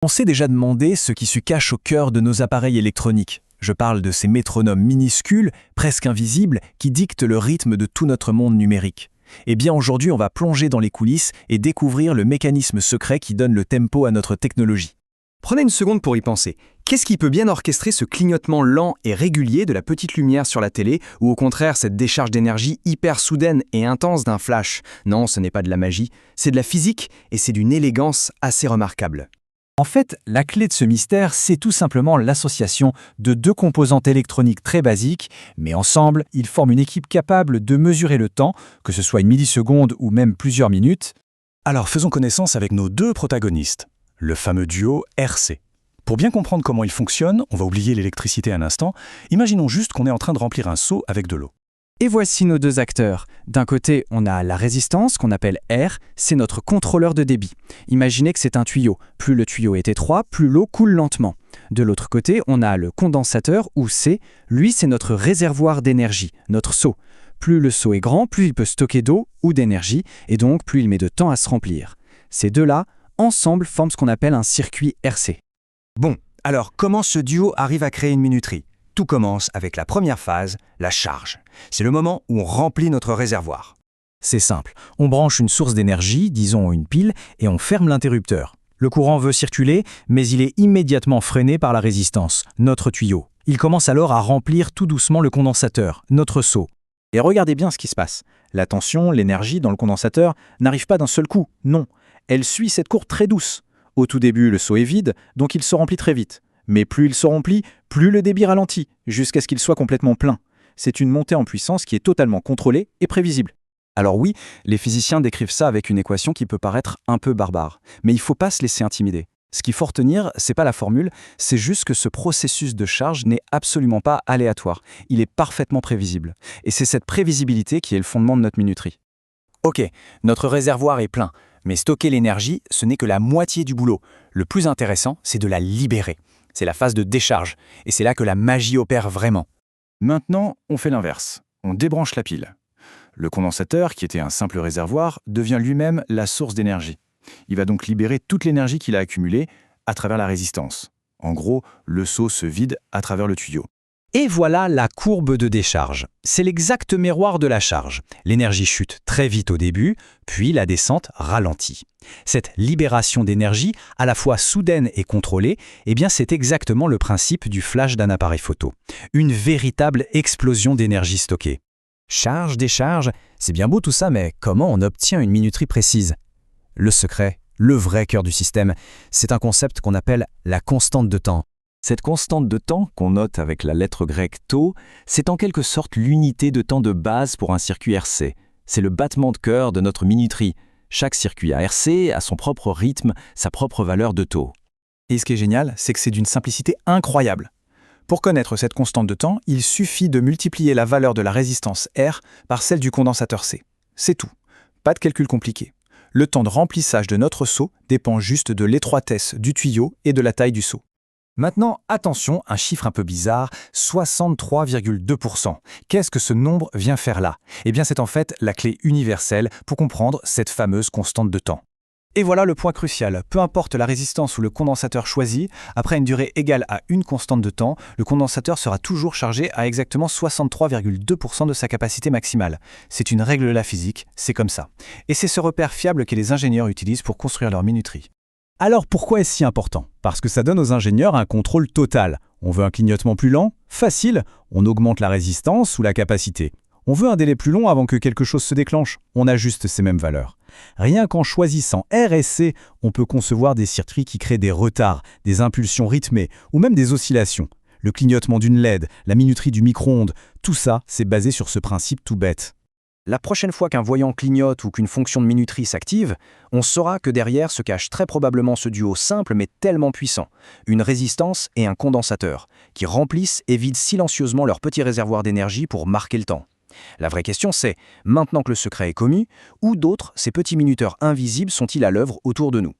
On s'est déjà demandé ce qui se cache au cœur de nos appareils électroniques. Je parle de ces métronomes minuscules, presque invisibles, qui dictent le rythme de tout notre monde numérique. Eh bien aujourd'hui, on va plonger dans les coulisses et découvrir le mécanisme secret qui donne le tempo à notre technologie. Prenez une seconde pour y penser. Qu'est-ce qui peut bien orchestrer ce clignotement lent et régulier de la petite lumière sur la télé, ou au contraire cette décharge d'énergie hyper soudaine et intense d'un flash? Non, ce n'est pas de la magie, c'est de la physique et c'est d'une élégance assez remarquable. En fait, la clé de ce mystère, c'est tout simplement l'association de deux composantes électroniques très basiques, mais ensemble, ils forment une équipe capable de mesurer le temps, que ce soit une milliseconde ou même plusieurs minutes. Alors faisons connaissance avec nos deux protagonistes, le fameux duo RC. Pour bien comprendre comment il fonctionne, on va oublier l'électricité un instant, imaginons juste qu'on est en train de remplir un seau avec de l'eau. Et voici nos deux acteurs. D'un côté, on a la résistance, qu'on appelle R, c'est notre contrôleur de débit. Imaginez que c'est un tuyau. Plus le tuyau est étroit, plus l'eau coule lentement. De l'autre côté, on a le condensateur, ou C. Lui, c'est notre réservoir d'énergie, notre seau. Plus le seau est grand, plus il peut stocker d'eau ou d'énergie, et donc plus il met de temps à se remplir. Ces deux-là, ensemble, forment ce qu'on appelle un circuit RC. Bon, alors comment ce duo arrive à créer une minuterie? Tout commence avec la première phase, la charge. C'est le moment où on remplit notre réservoir. C'est simple, on branche une source d'énergie, disons une pile, et on ferme l'interrupteur. Le courant veut circuler, mais il est immédiatement freiné par la résistance, notre tuyau. Il commence alors à remplir tout doucement le condensateur, notre seau. Et regardez bien ce qui se passe. La tension, l'énergie dans le condensateur n'arrive pas d'un seul coup, non. Elle suit cette courbe très douce. Au tout début, le seau est vide, donc il se remplit très vite. Mais plus il se remplit, plus le débit ralentit, jusqu'à ce qu'il soit complètement plein. C'est une montée en puissance qui est totalement contrôlée et prévisible. Alors oui, les physiciens décrivent ça avec une équation qui peut paraître un peu barbare, mais il ne faut pas se laisser intimider. Ce qu'il faut retenir, c'est pas la formule, c'est juste que ce processus de charge n'est absolument pas aléatoire. Il est parfaitement prévisible. Et c'est cette prévisibilité qui est le fondement de notre minuterie. Ok, notre réservoir est plein, mais stocker l'énergie, ce n'est que la moitié du boulot. Le plus intéressant, c'est de la libérer. C'est la phase de décharge, et c'est là que la magie opère vraiment. Maintenant, on fait l'inverse. On débranche la pile. Le condensateur, qui était un simple réservoir, devient lui-même la source d'énergie. Il va donc libérer toute l'énergie qu'il a accumulée à travers la résistance. En gros, le seau se vide à travers le tuyau. Et voilà la courbe de décharge. C'est l'exact miroir de la charge. L'énergie chute très vite au début, puis la descente ralentit. Cette libération d'énergie, à la fois soudaine et contrôlée, eh bien c'est exactement le principe du flash d'un appareil photo. Une véritable explosion d'énergie stockée. Charge, décharge, c'est bien beau tout ça, mais comment on obtient une minuterie précise? Le secret, le vrai cœur du système, c'est un concept qu'on appelle la constante de temps. Cette constante de temps, qu'on note avec la lettre grecque tau, c'est en quelque sorte l'unité de temps de base pour un circuit RC. C'est le battement de cœur de notre minuterie. Chaque circuit RC a son propre rythme, sa propre valeur de taux. Et ce qui est génial, c'est que c'est d'une simplicité incroyable. Pour connaître cette constante de temps, il suffit de multiplier la valeur de la résistance R par celle du condensateur C. C'est tout. Pas de calcul compliqué. Le temps de remplissage de notre seau dépend juste de l'étroitesse du tuyau et de la taille du seau. Maintenant, attention, un chiffre un peu bizarre, 63,2%. Qu'est-ce que ce nombre vient faire là? Eh bien, c'est en fait la clé universelle pour comprendre cette fameuse constante de temps. Et voilà le point crucial. Peu importe la résistance ou le condensateur choisi, après une durée égale à une constante de temps, le condensateur sera toujours chargé à exactement 63,2% de sa capacité maximale. C'est une règle de la physique, c'est comme ça. Et c'est ce repère fiable que les ingénieurs utilisent pour construire leur minuterie. Alors pourquoi est-ce si important? Parce que ça donne aux ingénieurs un contrôle total. On veut un clignotement plus lent? Facile, on augmente la résistance ou la capacité. On veut un délai plus long avant que quelque chose se déclenche? On ajuste ces mêmes valeurs. Rien qu'en choisissant R et C, on peut concevoir des circuits qui créent des retards, des impulsions rythmées ou même des oscillations. Le clignotement d'une LED, la minuterie du micro-ondes, tout ça, c'est basé sur ce principe tout bête. La prochaine fois qu'un voyant clignote ou qu'une fonction de minuterie s'active, on saura que derrière se cache très probablement ce duo simple mais tellement puissant, une résistance et un condensateur, qui remplissent et vident silencieusement leur petit réservoir d'énergie pour marquer le temps. La vraie question c'est, maintenant que le secret est connu, où d'autres ces petits minuteurs invisibles sont-ils à l'œuvre autour de nous?